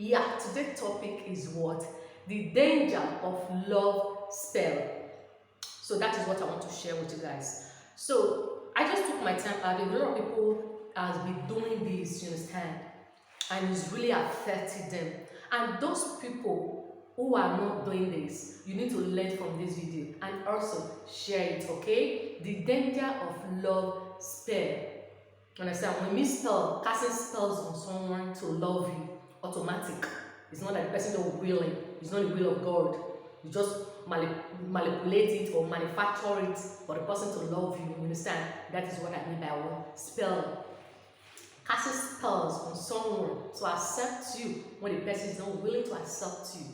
Yeah, today's topic is what? The danger of love spell. So that is what I want to share with you guys. So I just took my time out. A lot of people has been doing this, you understand, and it's really affecting them. And those people who are not doing this, you need to learn from this video and also share it, okay? The danger of love spell. Understand? When we spell, casting spells on someone to love you, automatic. It's not that the person is willing. It's not the will of God. You just manipulate it or manufacture it for the person to love you. You understand? That is what I mean by what spell. Casting spells on someone to accept you when the person is not willing to accept you.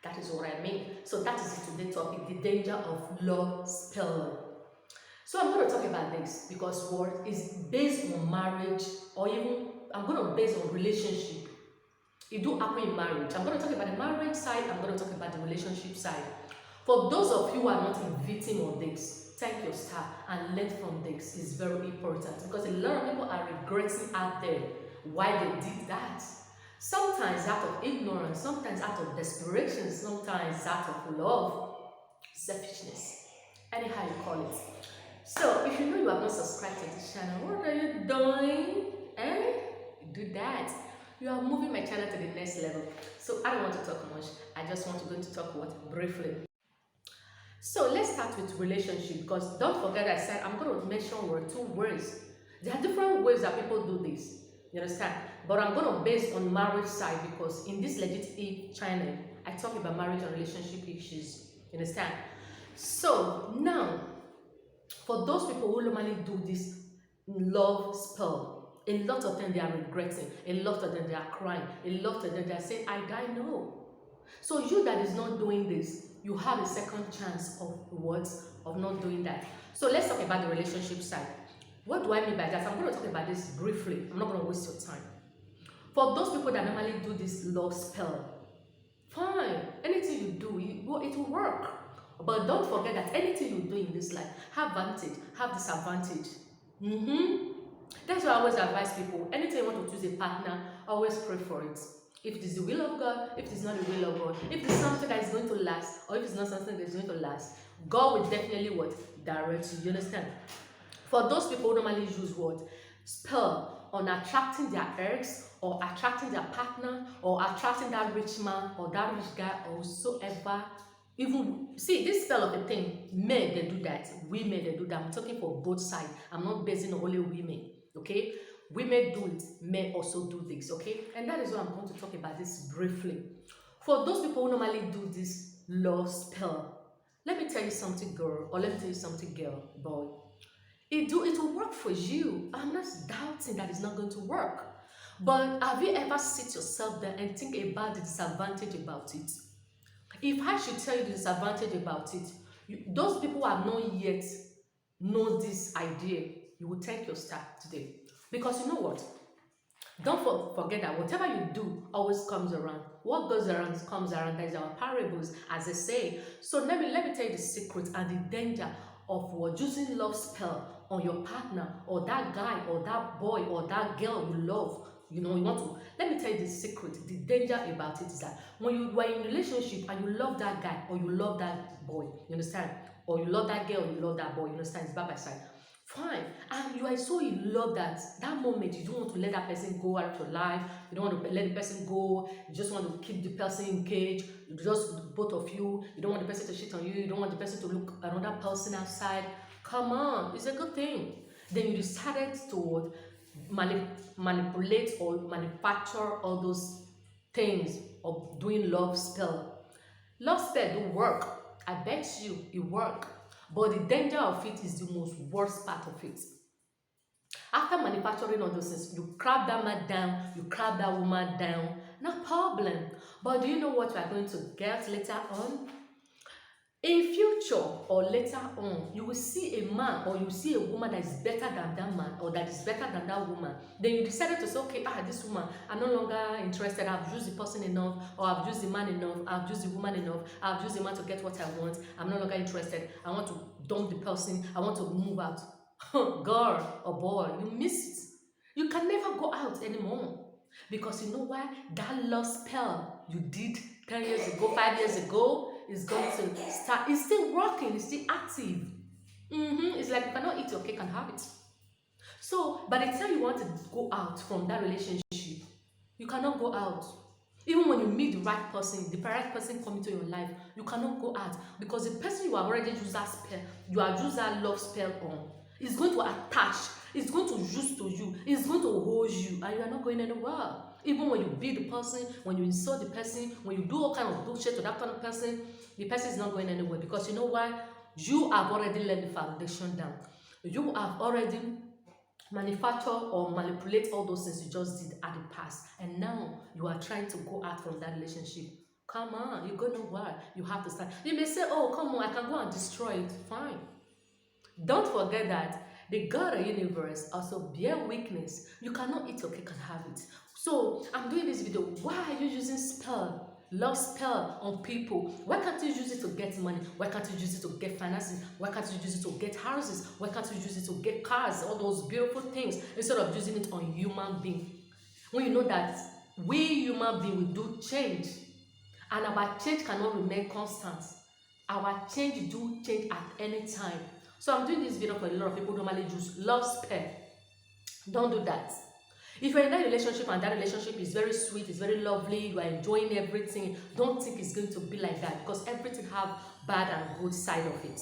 That is what I mean. So that is today's topic: the danger of love spell. So I'm going to talk about this because what is based on marriage, or even I'm going to base on relationship. It do happen in marriage. I'm going to talk about the marriage side. I'm going to talk about the relationship side. For those of you who are not a victim of this, thank your star and learn from this. It's very important because a lot of people are regretting out there why they did that. Sometimes out of ignorance, sometimes out of desperation, sometimes out of love, selfishness, anyhow you call it. So, if you know you have not subscribed to this channel, what are you doing? Eh? Do that. You are moving my channel to the next level. So, I don't want to talk much. I just want to go into talk what? Briefly. So, let's start with relationship because don't forget I said I'm going to mention two words. There are different ways that people do this. You understand? But I'm going to base on marriage side because in this legit channel, I talk about marriage and relationship issues. You understand? So, now, for those people who normally do this love spell, a lot of them they are regretting, a lot of them they are crying, a lot of them they are saying, I die no. So you that is not doing this, you have a second chance of what? Of not doing that. So let's talk about the relationship side. What do I mean by that? I'm going to talk about this briefly. I'm not going to waste your time. For those people that normally do this love spell, fine, anything you do, it will work. But don't forget that anything you do in this life have advantage, have disadvantage. That's why I always advise people, anything you want to choose a partner, always pray for it. If it is the will of God, if it is not the will of God, if it's something that is going to last, or if it's not something that is going to last, God will definitely what? Direct you. You understand? For those people who normally use what? Spell on attracting their ex, or attracting their partner, or attracting that rich man, or that rich guy, or whatsoever. Even see this spell of a thing, men they do that, women they do that. I'm talking for both sides. I'm not basing on only women, okay? Women do it, men also do this, okay? And that is what I'm going to talk about this briefly. For those people who normally do this love spell, let me tell you something, girl, or let me tell you something, girl, boy. It will work for you. I'm not doubting that it's not going to work. But have you ever sit yourself there and think about the disadvantage about it? If I should tell you the disadvantage about it, those people who have not yet know this idea, you will thank your star today. Because you know what? Don't forget that whatever you do always comes around. What goes around comes around. That is our parables, as they say. So let me tell you the secret and the danger of what using love spell on your partner, or that guy, or that boy, or that girl you love. You know, you want to. Let me tell you the secret. The danger about it is that when you are in a relationship and you love that guy or you love that boy, you understand? Or you love that girl, or you love that boy, you understand? It's by side. Fine. And you are so in love that moment you don't want to let that person go out of your life. You don't want to let the person go. You just want to keep the person in cage. You just both of you. You don't want the person to cheat on you. You don't want the person to look another person outside. Come on, it's a good thing. Then you decided to manipulate or manufacture all those things of doing love spell. Love spell do work. I bet you it work. But the danger of it is the most worst part of it. After manufacturing all those things, you crab that man down, you crab that woman down, no problem. But do you know what we are going to get later on? In future or later on, you will see a man or you see a woman that is better than that man or that is better than that woman. Then you decided to say, okay, this woman, I'm no longer interested. I've used the person enough, or I've used the man enough, I've used the woman enough, I've used the man to get what I want. I'm no longer interested. I want to dump the person. I want to move out. Girl or boy, you miss it. You can never go out anymore. Because you know why? That love spell you did 10 years ago, 5 years ago is going to start. It's still working, it's still active. It's like you cannot eat your cake and have it. So by the time you want to go out from that relationship, you cannot go out. Even when you meet the right person coming to your life, you cannot go out because the person you have already used that spell, you have used that love spell on, is going to attach, it's going to use to you, it's going to hold you, and you are not going anywhere. Even when you beat the person, when you insult the person, when you do all kind of bullshit to that kind of person, the person is not going anywhere because you know why? You have already laid the foundation down. You have already manufacture or manipulate all those things you just did at the past, and now you are trying to go out from that relationship. Come on, you're gonna work. You have to start. You may say, oh, come on, I can go and destroy it. Fine. Don't forget that the God of the universe also bear weakness. You cannot eat your cake and have it. So I'm doing this video. Why are you using spell, love spell on people? Why can't you use it to get money? Why can't you use it to get finances? Why can't you use it to get houses? Why can't you use it to get cars? All those beautiful things instead of using it on human being. When you know that we human being will do change, and our change cannot remain constant. Our change do change at any time. So I'm doing this video for a lot of people who normally use love spell. Don't do that. If you're in that relationship and that relationship is very sweet, it's very lovely, you are enjoying everything, don't think it's going to be like that because everything have bad and good side of it.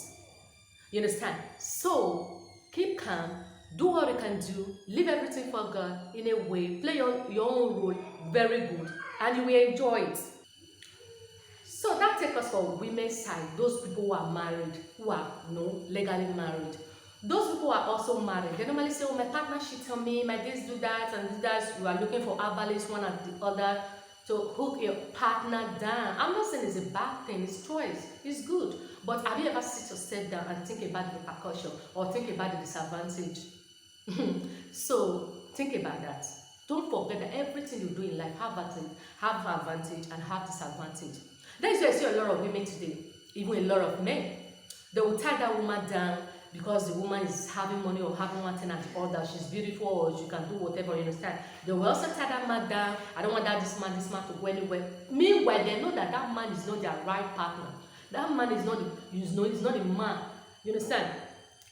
You understand? So keep calm, do what you can do, leave everything for God in a way, play your own role very good, and you will enjoy it. So that takes us for women's side, those people who are married, who are legally married. Those people are also married. They normally say, oh, my partner cheats on me, my this do that, and that. You are looking for herbalists, one and the other, to hook your partner down. I'm not saying it's a bad thing, it's choice, it's good. But have you ever sit yourself down and think about the repercussion or think about the disadvantage? So think about that. Don't forget that everything you do in life have advantage and have disadvantage. That's why I see a lot of women today, even a lot of men. They will tie that woman down because the woman is having money or having one thing and the other. She's beautiful or she can do whatever, you understand. They will also tie that man down. I don't want this man to go anywhere. Meanwhile, they know that that man is not their right partner. That man is not the man. You understand?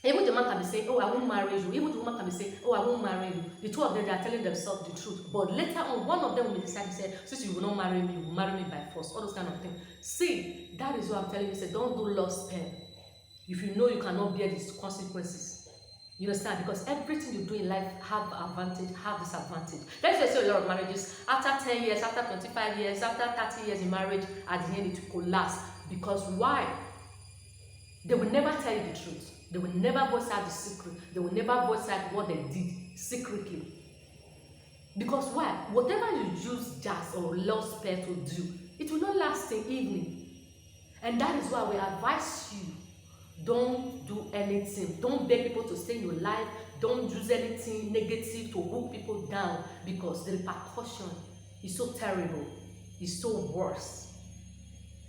Even the man can be saying, oh, I won't marry you. Even the woman can be saying, oh, I won't marry you. The two of them, they are telling themselves the truth. But later on, one of them will decide to say, since you will not marry me, you will marry me by force. All those kind of things. See, that is what I'm telling you. Say, don't do love spell. If you know you cannot bear these consequences. You understand? Because everything you do in life have advantage, have disadvantage. Let's just say a lot of marriages, after 10 years, after 25 years, after 30 years in marriage, at the end it will collapse. Because why? They will never tell you the truth. They will never voice out the secret. They will never voice out what they did secretly. Because why? Whatever you use jazz or love spell to do, it will not last in evening. And that is why we advise you, don't do anything. Don't beg people to stay in your life. Don't use anything negative to hook people down because the repercussion is so terrible. It's so worse.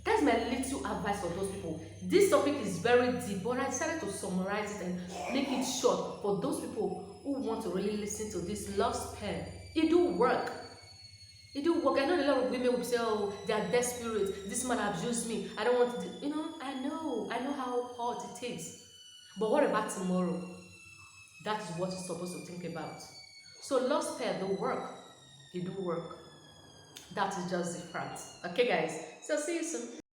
That's my little advice for those people. This topic is very deep, but I decided to summarize it and make it short for those people who want to really listen to this love spell. It do work. It do work. I know a lot of women will say, oh, they are desperate. This man abused me. I don't want to do, I know how hard it is. But what about tomorrow? That is what you're supposed to think about. So love spell do work. It do work. That is just the fact. Okay, guys. So see you soon.